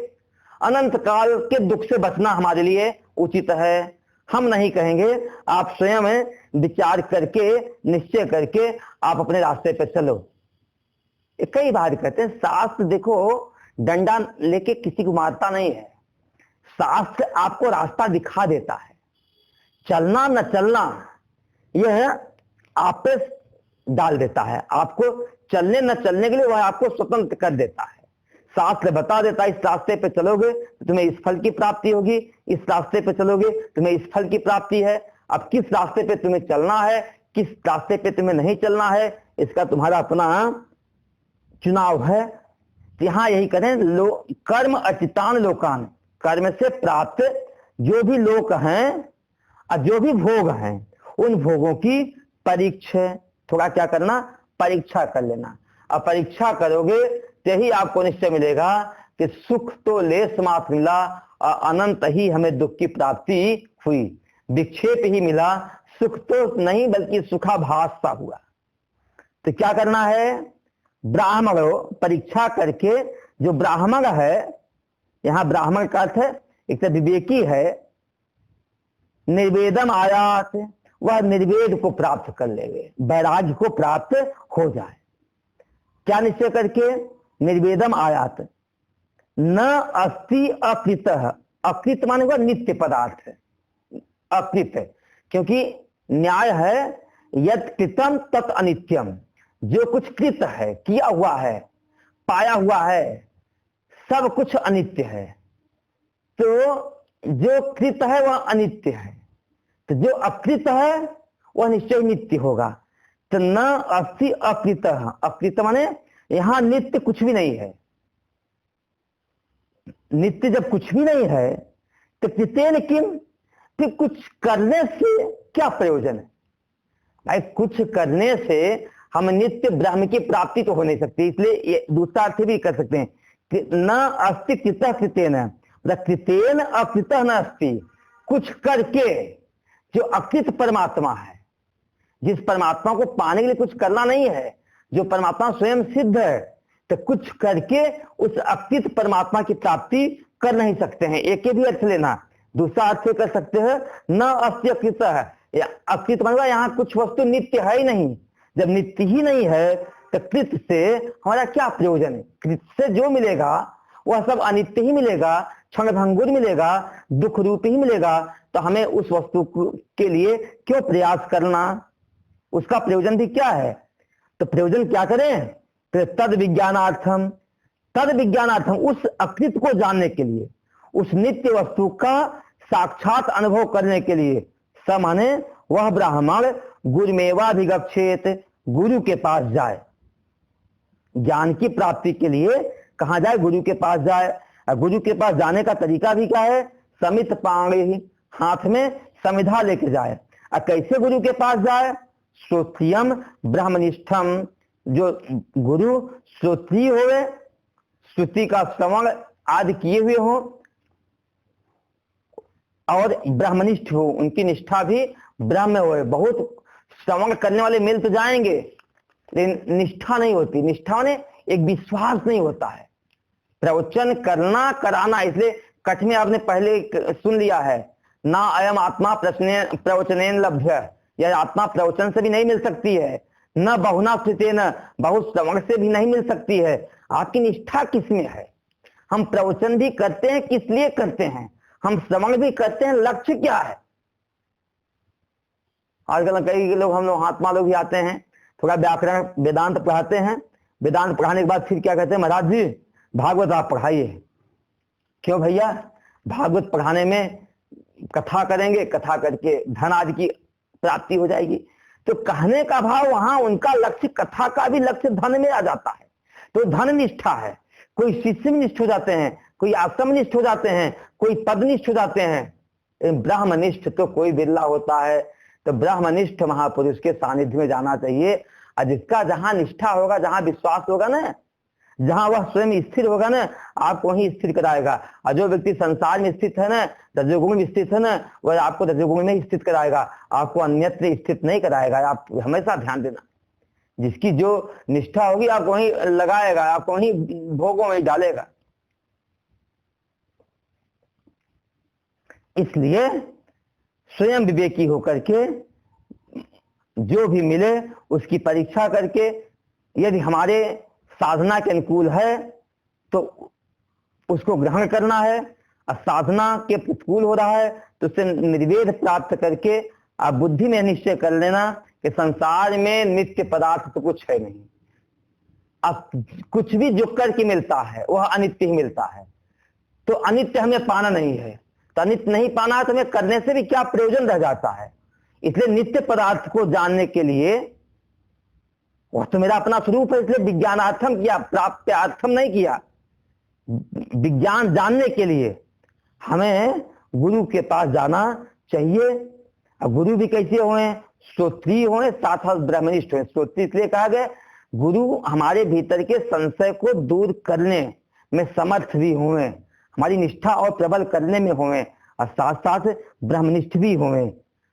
अनंत काल के दुख से बचना हमारे लिए उचित है। हम नहीं कहेंगे, आप स्वयं विचार करके निश्चय करके आप अपने रास्ते पर चलो। कई बार कहते हैं शास्त्र देखो डंडा लेके किसी को मारता नहीं है, शास्त्र आपको रास्ता दिखा देता है। चलना न चलना यह आप पे डाल देता है, आपको चलने न चलने के लिए वह आपको स्वतंत्र कर देता है। शास्त्र बता देता है इस रास्ते पे चलोगे तो तुम्हें इस फल की प्राप्ति होगी, इस रास्ते पे चलोगे तुम्हें इस फल की प्राप्ति है। अब किस रास्ते पे तुम्हें चलना है, किस रास्ते पे तुम्हें नहीं चलना है, इसका तुम्हारा अपना चुनाव है। यहां यही करें, कर्म अचितान लोकान, कर्म से प्राप्त जो भी लोक हैं और जो भी भोग हैं, उन भोगों की परीक्षा, थोड़ा क्या करना, परीक्षा कर लेना। अब परीक्षा करोगे तो ही आपको निश्चय मिलेगा कि सुख तो लेस मात्र मिला और अनंत ही हमें दुख की प्राप्ति हुई। विक्षेप ही मिला, सुख तो नहीं बल्कि सुखाभास सा हुआ। तो क्या करना है, ब्राह्मण परीक्षा करके, जो ब्राह्मण है, यहां ब्राह्मण का अर्थ है एक तो विवेकी है, निर्वेदम आयात, वह निर्वेद को प्राप्त कर लेंगे, वैराग्य को प्राप्त हो जाए। क्या निश्चय करके, निर्वेदम आयात, न अस्ति अकृत, अकृत माने हुआ नित्य पदार्थ, अकृत, क्योंकि न्याय है यत् कृतम तत् अनित्यम, जो कुछ कृत है, किया हुआ है, पाया हुआ है, सब कुछ अनित्य है। तो जो कृत है वह अनित्य है, तो जो अकृत है वह निश्चय नित्य होगा। तो न अस्ति अकृत, अकृत माने यहां नित्य कुछ भी नहीं है। नित्य जब कुछ भी नहीं है तो कृतेन किम, फिर कुछ करने से क्या प्रयोजन है भाई? कुछ करने से हम नित्य ब्रह्म की प्राप्ति तो हो नहीं सकती, इसलिए ये दूसरा अर्थ भी कर सकते हैं, न अस्ति कृतः कृतेन, कृतेन अकृतः न अस्ति, कुछ करके जो अकृत परमात्मा है, जिस परमात्मा को पाने के लिए कुछ करना नहीं है, जो परमात्मा स्वयं सिद्ध है, तो कुछ करके उस अकृत परमात्मा की प्राप्ति कर नहीं सकते हैं। एक ही भी अर्थ लेना, दूसरा अर्थ कर सकते हैं न अस्ति अकृत है, अकृत मतलब यहाँ कुछ वस्तु नित्य है ही नहीं। जब नित्य ही नहीं है तो कृत से हमारा क्या प्रयोजन है? कृत से जो मिलेगा वह सब अनित्य ही मिलेगा, क्षण भंगुर मिलेगा, दुख रूप ही मिलेगा। तो हमें उस वस्तु के लिए क्यों प्रयास करना? उसका प्रयोजन भी क्या है? तो प्रयोजन क्या करें? तो तद विज्ञानार्थम, तद विज्ञानार्थम, उस अकृत को जानने के लिए, उस नित्य वस्तु का साक्षात अनुभव करने के लिए, स माने वह ब्राह्मण गुरुमेवाधिगच्छेत, गुरु के पास जाए। ज्ञान की प्राप्ति के लिए कहां जाए? गुरु के पास जाए। गुरु के पास जाने का तरीका भी क्या है? समित पाणी, हाथ में समिधा लेके जाए। और कैसे गुरु के पास जाए? स्वयं ब्रह्मनिष्ठम, जो गुरु श्रोत्री होवे, श्रुति का श्रवण आदि किए हुए हो, और ब्रह्मनिष्ठ हो, उनकी निष्ठा भी ब्रह्म हो। बहुत श्रवण करने वाले मिल तो जाएंगे, लेकिन निष्ठा नहीं होती। निष्ठा ने एक विश्वास नहीं होता है। प्रवचन करना कराना, इसलिए कठ में आपने पहले सुन लिया है, ना अयम आत्मा प्रवचनेन लभ्य, यह आत्मा प्रवचन से भी नहीं मिल सकती है, न बहुना श्रुतेन, बहुत श्रवण से भी नहीं मिल सकती है। आपकी निष्ठा किसमें है? हम प्रवचन भी करते हैं, किस लिए करते हैं? हम श्रवण भी करते हैं, लक्ष्य क्या है? आजकल कई लोग, हम लोग महात्मा लोग भी आते हैं, थोड़ा व्याकरण वेदांत पढ़ाते हैं, वेदांत पढ़ाने के बाद फिर क्या कहते हैं, महाराज जी भागवत आप पढ़ाइए। क्यों भैया? भागवत पढ़ाने में कथा करेंगे, कथा करके धन आदि की प्राप्ति हो जाएगी। तो कहने का भाव वहां उनका लक्ष्य, कथा का भी लक्ष्य धन में आ जाता है। तो धन निष्ठा है। कोई शिष्य में निष्ठ हो जाते हैं, कोई आश्रम निष्ठ हो जाते हैं, कोई पदनिष्ठ हो जाते हैं। ब्रह्मनिष्ठ तो कोई बिरला होता है। तो ब्रह्मनिष्ठ महापुरुष के सानिध्य में जाना चाहिए। और जिसका जहां निष्ठा होगा, जहां विश्वास होगा ना, जहां वह स्वयं स्थिर होगा ना, आपको वहीं स्थिर कराएगा। और जो व्यक्ति संसार में स्थित है ना, रजोगुण में स्थित है ना, वह आपको रजोगुण में स्थित कराएगा, आपको अन्यत्र स्थित नहीं कराएगा। आप हमेशा ध्यान देना, जिसकी जो निष्ठा होगी आपको वहीं लगाएगा, आपको वहीं भोगों में डालेगा। इसलिए स्वयं विवेकी होकर के जो भी मिले उसकी परीक्षा करके, यदि हमारे साधना के अनुकूल है तो उसको ग्रहण करना है, और साधना के प्रतिकूल हो रहा है तो उससे निर्वेद प्राप्त करके आप बुद्धि में निश्चय कर लेना कि संसार में नित्य पदार्थ तो कुछ है नहीं। अब कुछ भी जो करके मिलता है वह अनित्य ही मिलता है। तो अनित्य हमें पाना नहीं है, तो अनित्य नहीं पाना है तो हमें करने से भी क्या प्रयोजन रह जाता है। इसलिए नित्य पदार्थ को जानने के लिए, वह तो मेरा अपना स्वरूप है, इसलिए विज्ञानार्थम किया, प्राप्त्यार्थम नहीं किया। विज्ञान जानने के लिए हमें गुरु के पास जाना चाहिए। अब गुरु भी कैसे हुए? श्रोत्री हुए, साथ साथ ब्रह्मनिष्ठ हुए। श्रोत्री इसलिए कहा गया, गुरु हमारे भीतर के संशय को दूर करने में समर्थ भी हुए, हमारी निष्ठा और प्रबल करने में हुए, और साथ साथ ब्रह्मनिष्ठ भी हुए।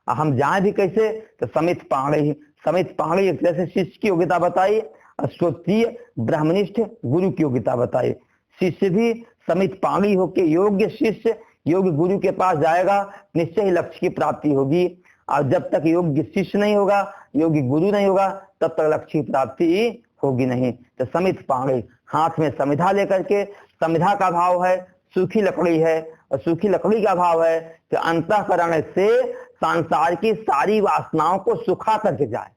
हम जाए भी कैसे? तो समित पाणी एक तरह से शिष्य की योग्यता बताई, और श्रोत्रिय ब्रह्मनिष्ठ गुरु की योग्यता बताई। शिष्य भी समित पाणी होके योग्य शिष्य योग्य गुरु के पास जाएगा, निश्चय ही लक्ष्य की प्राप्ति होगी। और जब तक योग्य शिष्य नहीं होगा, योग्य गुरु नहीं होगा, तब तक लक्ष्य की प्राप्ति होगी नहीं। तो समित पाणी, हाथ में समिधा लेकर के, समिधा का भाव है सूखी लकड़ी है, और सूखी लकड़ी का भाव है कि अंतःकरण से संसार की सारी वासनाओं को सुखा करके जाए।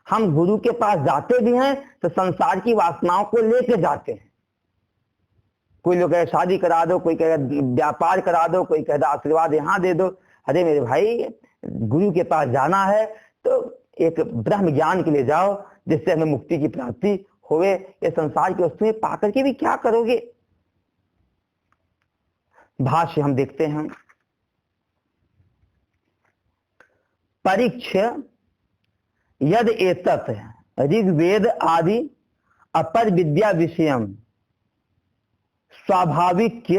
हम गुरु के पास जाते भी हैं तो संसार की वासनाओं को लेके जाते हैं। कोई लोग कहे शादी करा दो, कोई कहे व्यापार करा दो, कोई कहता आशीर्वाद यहाँ दे दो। अरे मेरे भाई, गुरु के पास जाना है तो एक ब्रह्म ज्ञान के लिए जाओ, जिससे हमें मुक्ति की प्राप्ति होवे। ये संसार की वस्तुएं पाकर के भी क्या करोगे? भाष्य हम देखते हैं। परीक्ष यद एतत् ऋग्वेद आदि अपर विद्या विषयम स्वाभाविक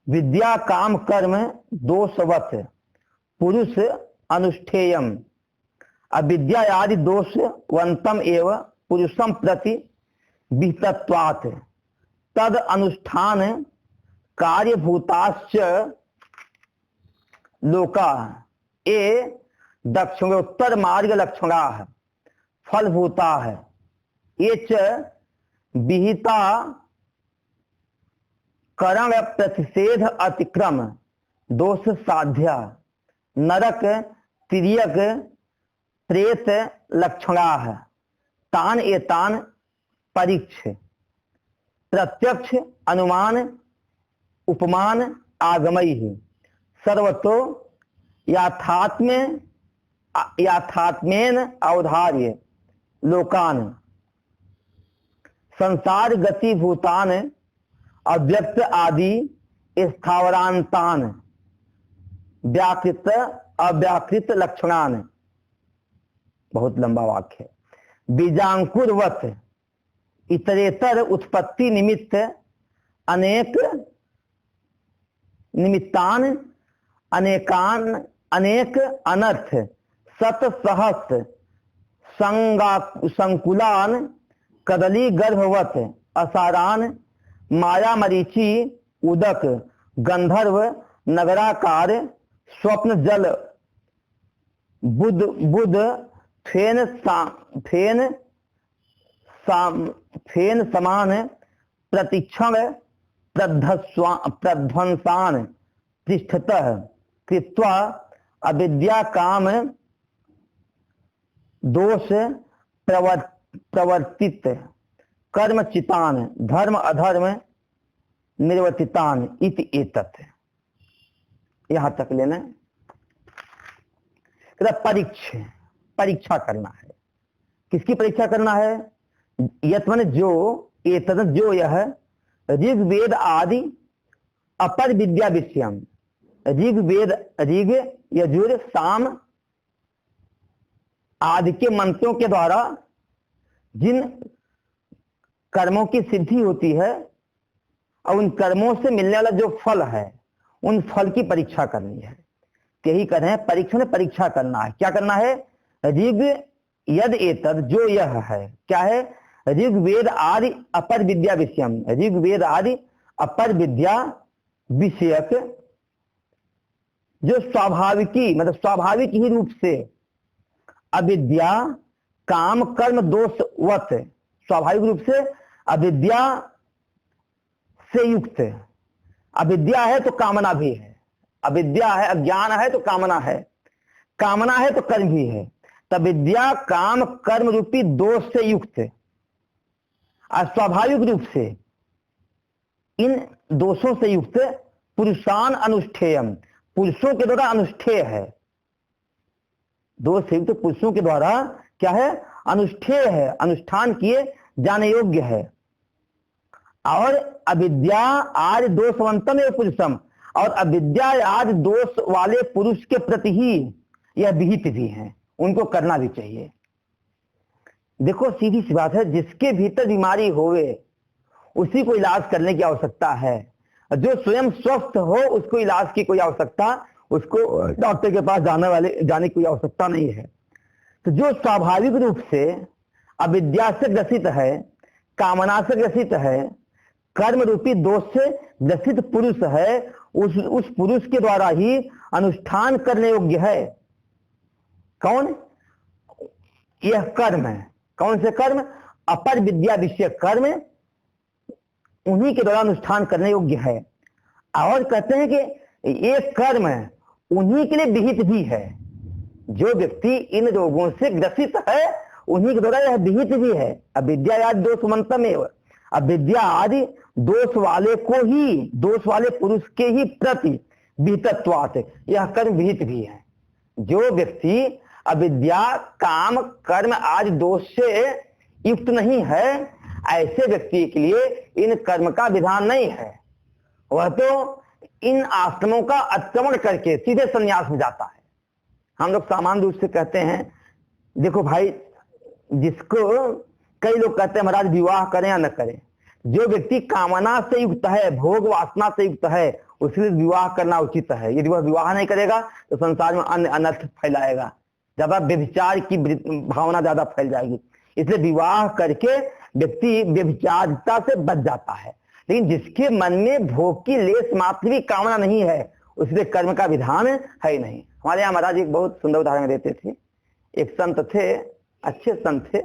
विद्या काम कर्म दोषवत पुरुष अनुष्ठेयम अविद्या आदि दोषवंतम एव पुरुषम प्रति विहितत्वात् तद अनुष्ठान कार्यभूताश्च लोका ए दक्षिणोत्तर मार्ग लक्षणा फलभूता है, ये च विहिता करण प्रतिषेध अतिक्रम दोष साध्या नरक तिर्यक प्रेत लक्षणा तान एतान परीक्ष प्रत्यक्ष अनुमान उपमान आगमई सर्वतो याथात्मेन अवधार्य लोकान संसार गति भूतान अव्यक्त आदि स्थावरांतान व्याकृत अव्याकृत लक्षणान। बहुत लंबा वाक्य है। बीजांकुरवत इतरेतर उत्पत्ति निमित्त अनेक निमित्तान अनेकान अनेक अनर्थ सत सहस्र संकुलान कदली गर्भवत असारान माया मरीचि उदक गंधर्व नगराकार स्वप्न जल बुध बुध फेन समान प्रतिक्षण प्रध्वंसान पृष्ठतः कृत्वा अविद्या काम दोष प्रवर्तित कर्मचितान धर्म अधर्म निर्वर्तितान इति एतत्। यहां तक लेना। परीक्षा करना है। किसकी परीक्षा करना है? यत्मन जो एतत् जो यह ऋग्वेद आदि अपर विद्या विषयम ऋग्वेद ऋग यजुर साम आदि के मंत्रों के द्वारा जिन कर्मों की सिद्धि होती है और उन कर्मों से मिलने वाला जो फल है उन फल की परीक्षा करनी है। यही कर रहे हैं, परीक्षा करना है। क्या करना है? ऋग यद एतद जो यह है, क्या है? ऋग्वेद आदि अपर विद्या विषयम ऋग्वेद आदि अपर विद्या विषयक जो स्वाभाविकी मतलब स्वाभाविक ही रूप से अविद्या काम कर्म दोषवत स्वाभाविक रूप से अविद्या से युक्त। अविद्या है तो कामना भी है, अविद्या है अज्ञान है तो कामना है, कामना है तो कर्म भी है। तब विद्या काम कर्म रूपी दोष से युक्त स्वाभाविक रूप से इन दोषों से युक्त पुरुषान अनुष्ठेयम पुरुषों के द्वारा अनुष्ठेय है। दोष से युक्त पुरुषों के द्वारा क्या है? अनुष्ठेय है, अनुष्ठान किए जाने योग्य है। और अविद्या आदि दोषवंतम एवं पुरुषम और अविद्या आदि दोष वाले पुरुष के प्रति ही यह विहित भी है, उनको करना भी चाहिए। देखो सीधी सी बात है, जिसके भीतर बीमारी होवे उसी को इलाज करने की आवश्यकता है। जो स्वयं स्वस्थ हो उसको इलाज की कोई आवश्यकता, उसको डॉक्टर के पास जाने की कोई आवश्यकता नहीं है। तो जो स्वाभाविक रूप से अविद्या से ग्रसित है, कामना से ग्रसित है, कर्म रूपी दोष से ग्रसित पुरुष है, उस पुरुष के द्वारा ही अनुष्ठान करने योग्य है। कौन? यह कर्म है। कौन से कर्म? अपर विद्या विषय कर्म, उन्हीं के द्वारा अनुष्ठान करने योग्य है। और कहते हैं कि ये कर्म उन्हीं के लिए विहित भी है। जो व्यक्ति इन रोगों से ग्रसित है उन्हीं के द्वारा यह विहित भी है। अविद्या आदि दोष मंतम एवं अविद्या आदि दोष वाले को ही, दोष वाले पुरुष के ही प्रति विहितत्वात् यह कर्म विहित भी है। जो व्यक्ति अविद्या काम कर्म आदि दोष से युक्त नहीं है, ऐसे व्यक्ति के लिए इन कर्म का विधान नहीं है। वह तो इन आश्रमों का अतिक्रमण करके सीधे संन्यास में जाता है। हम लोग सामान्य रूप से कहते हैं, देखो भाई, जिसको कई लोग कहते हैं महाराज विवाह करें या न करें, जो व्यक्ति कामना से युक्त है, भोग वासना से युक्त है, उसके लिए विवाह करना उचित है। यदि वह विवाह नहीं करेगा तो संसार में अन्य अनर्थ फैलाएगा, ज्यादा व्यभिचार की भावना ज्यादा फैल जाएगी। इसलिए विवाह करके व्यक्ति व्यभिचारिता से बच जाता है। लेकिन जिसके मन में भोग की लेस मात्र भी कामना नहीं है, उसके कर्म का विधान है ही नहीं। हमारे यहाँ महाराज एक बहुत सुंदर उदाहरण देते थे। एक संत थे, अच्छे संत थे,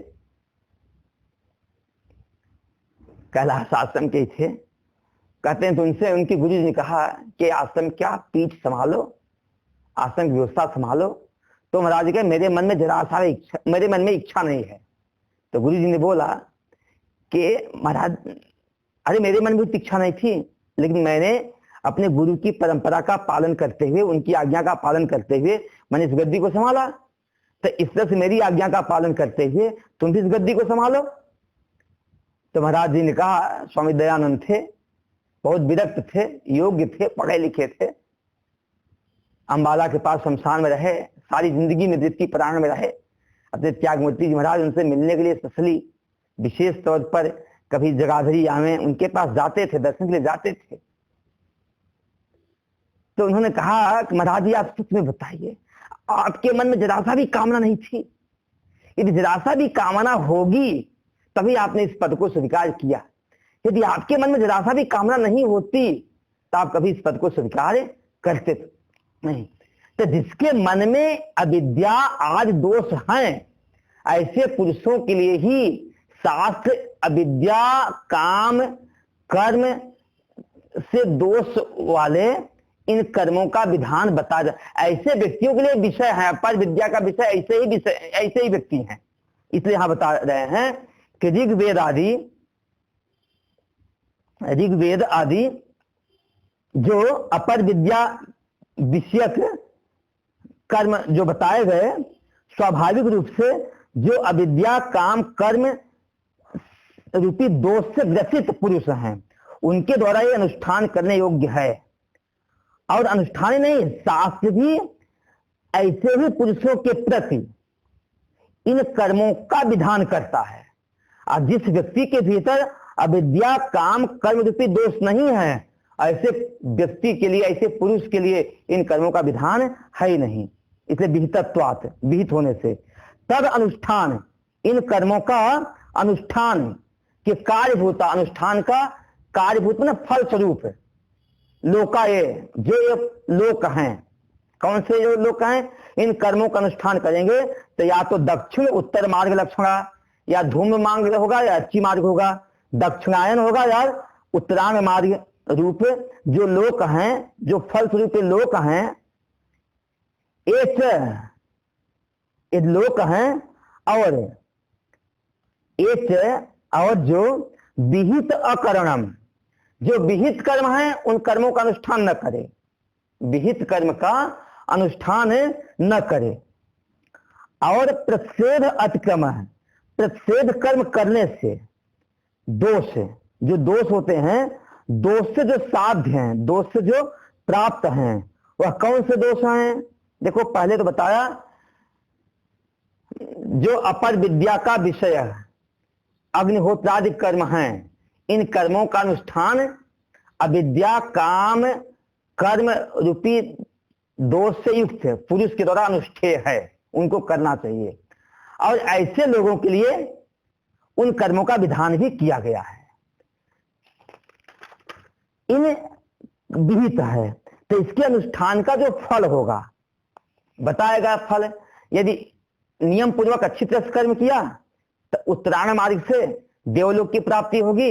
कैलाश आश्रम के थे। कहते हैं तो उनसे उनके गुरु जी ने कहा कि आश्रम क्या पीठ संभालो, आश्रम की व्यवस्था संभालो। तो महाराज के मेरे मन में जरा सा इच्छा, मेरे मन में इच्छा नहीं है। तो गुरु जी ने बोला कि महाराज, अरे मेरे मन में इच्छा नहीं थी, लेकिन मैंने अपने गुरु की परंपरा का पालन करते हुए, उनकी आज्ञा का पालन करते हुए मैंने इस गद्दी को संभाला। तो इस तरह से मेरी आज्ञा का पालन करते हुए तुम भी इस गद्दी को संभालो। तो महाराज जी ने कहा, स्वामी दयानंद थे, बहुत विरक्त थे, योग्य थे, पढ़े लिखे थे, अंबाला के पास शमशान में रहे, सारी जिंदगी निवृत्ति प्राण में रहे। अपने त्यागमूर्ति जी महाराज उनसे मिलने के लिए स्पेशली विशेष तौर पर कभी जगाधरी आवे उनके पास जाते थे, दर्शन के लिए जाते थे। तो उन्होंने कहा कि महाराज जी आप सच में बताइए, आपके मन में जरा सा भी कामना नहीं थी? यदि जरा सा भी कामना होगी तभी आपने इस पद को स्वीकार किया। यदि आपके मन में जरा सा भी कामना नहीं होती तो आप कभी इस पद को स्वीकार करते नहीं। तो जिसके मन में अविद्या आदि दोष हैं, ऐसे पुरुषों के लिए ही शास्त्र अविद्या काम कर्म से दोष वाले इन कर्मों का विधान बता जा। ऐसे व्यक्तियों के लिए विषय है, पर विद्या का विषय ऐसे ही व्यक्ति हैं। इसलिए यहां बता रहे हैं कि ऋग्वेद आदि जो अपर विद्या विषयक कर्म जो बताए गए, स्वाभाविक रूप से जो अविद्या काम कर्म रूपी दोष से ग्रसित पुरुष हैं, उनके द्वारा ये अनुष्ठान करने योग्य है। और अनुष्ठान नहीं, शास्त्र भी ऐसे ही पुरुषों के प्रति इन कर्मों का विधान करता है। और जिस व्यक्ति के भीतर अविद्या काम कर्म रूपी दोष नहीं है, ऐसे व्यक्ति के लिए, ऐसे पुरुष के लिए इन कर्मों का विधान है ही नहीं। इसलिए विहितत्वात्, विहित होने से तद अनुष्ठान, इन कर्मों का अनुष्ठान के कार्यभूता, अनुष्ठान का कार्यभूत में फल स्वरूप लोकाये, जो लोक हैं, कौन से जो लोक हैं, इन कर्मों का अनुष्ठान करेंगे तो या तो दक्षिण उत्तर मार्ग लक्षणा, या धूम्र मार्ग होगा या अच्छी मार्ग होगा, दक्षिणायन होगा या उत्तरायण मार्ग रूप जो लोक हैं, जो फल स्वरूप लोक हैं, एक लोक हैं। और जो विहित अकरणम, जो विहित कर्म है उन कर्मों का अनुष्ठान न करे, विहित कर्म का अनुष्ठान न करे। और प्रच्छेद अतिक्रम है, प्रच्छेद कर्म करने से दोष, जो दोष होते हैं, दोष से जो साध्य हैं, दोष से जो प्राप्त हैं, वह कौन से दोष हैं? देखो पहले तो बताया जो अपर विद्या का विषय अग्निहोत्रादि कर्म हैं, इन कर्मों का अनुष्ठान अविद्या काम कर्म रूपी दोष से युक्त पुरुष के द्वारा अनुष्ठेय है, उनको करना चाहिए। और ऐसे लोगों के लिए उन कर्मों का विधान भी किया गया है, इन विहित है। तो इसके अनुष्ठान का जो फल होगा बताएगा। फल यदि नियम पूर्वक अच्छी तरह से कर्म किया तो उत्तरायण मार्ग से देवलोक की प्राप्ति होगी।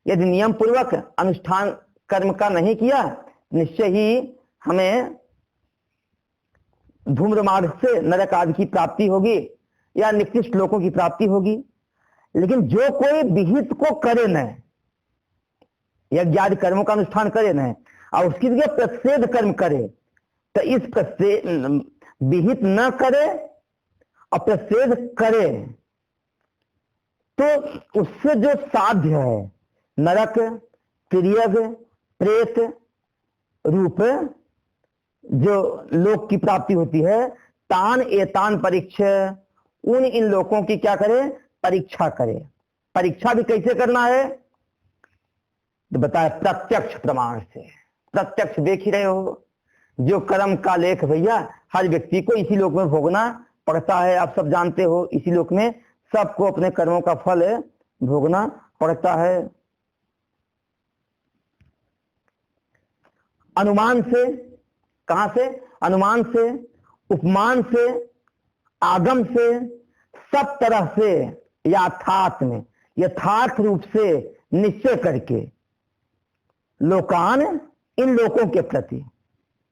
यदि नियम पूर्वक अनुष्ठान कर्म का नहीं किया, निश्चय ही हमें धूम्र मार्ग से नरक आदि की प्राप्ति होगी या निकृष्ट लोकों की प्राप्ति होगी। लेकिन जो कोई विहित को करे न, यज्ञ आदि कर्मों का अनुष्ठान करे न, और उसकी जगह प्रच्छेद कर्म करे, तो इस प्रच्छेद विहित न करे और प्रच्छेद करे तो उससे जो साध्य है नरक तिर्यक प्रेत रूप जो लोक की प्राप्ति होती है, तान एतान परीक्षा, उन इन लोकों की क्या करे? परीक्षा करे। परीक्षा भी कैसे करना है तो बताया प्रत्यक्ष प्रमाण से। प्रत्यक्ष देख ही रहे हो, जो कर्म का लेख भैया हर व्यक्ति को इसी लोक में भोगना पड़ता है। आप सब जानते हो, इसी लोक में सबको अपने कर्मों का फल भोगना पड़ता है। अनुमान से, कहां से? अनुमान से, उपमान से, आगम से, सब तरह से यथार्थ रूप से निश्चय करके लोकान, इन लोकों के प्रति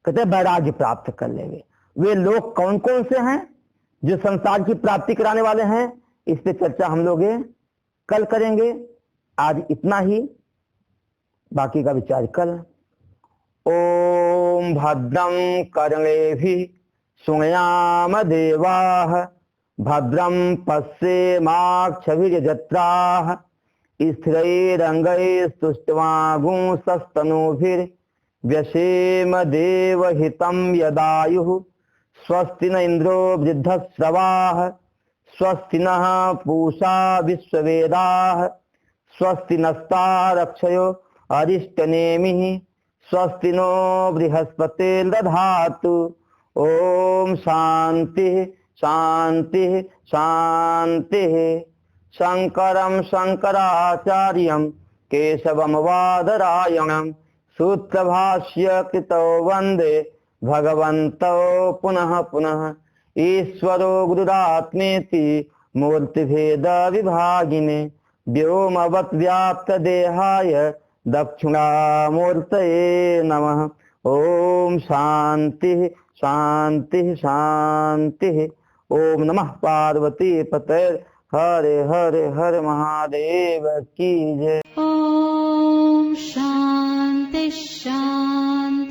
कहते वैराग्य प्राप्त कर लेंगे। वे लोग कौन कौन से हैं जो संसार की प्राप्ति कराने वाले हैं, इस पे चर्चा हम लोग कल करेंगे। आज इतना ही, बाकी का विचार कल। ओम भद्रं कर्णेभिः शृणुयाम देवाः, भद्रं पश्येमाक्षभिर्यजत्राः, स्थिरैरङ्गैस्तुष्ट्वागुंसस्तनूभिर्व्यसेम देवहितं यदायुः। स्वस्ति न इंद्रो वृद्धश्रवाः, स्वस्ति नः पूषा विश्ववेदाः, स्वस्ति नस्तारक्षयो अरिष्टनेमिः स्वस्ति नो बृहस्पतिर्दधातु। ओम शांति शांति शांति। शंकरं शंकराचार्यं केशवं वादरायणं सूत्रभाष्य कृतौ वंदे भगवन्तौ पुनः पुनः। ईश्वरो गुरुरात्मेति मूर्तिभेद विभागिने व्योमवत् व्याप्त देहाय दक्षिणामूर्तये नमः। ओम शांति शांति शांति। ओम नमः पार्वती पते हरे हरे हर महादेव की जय। ॐ शान्ति शान्ति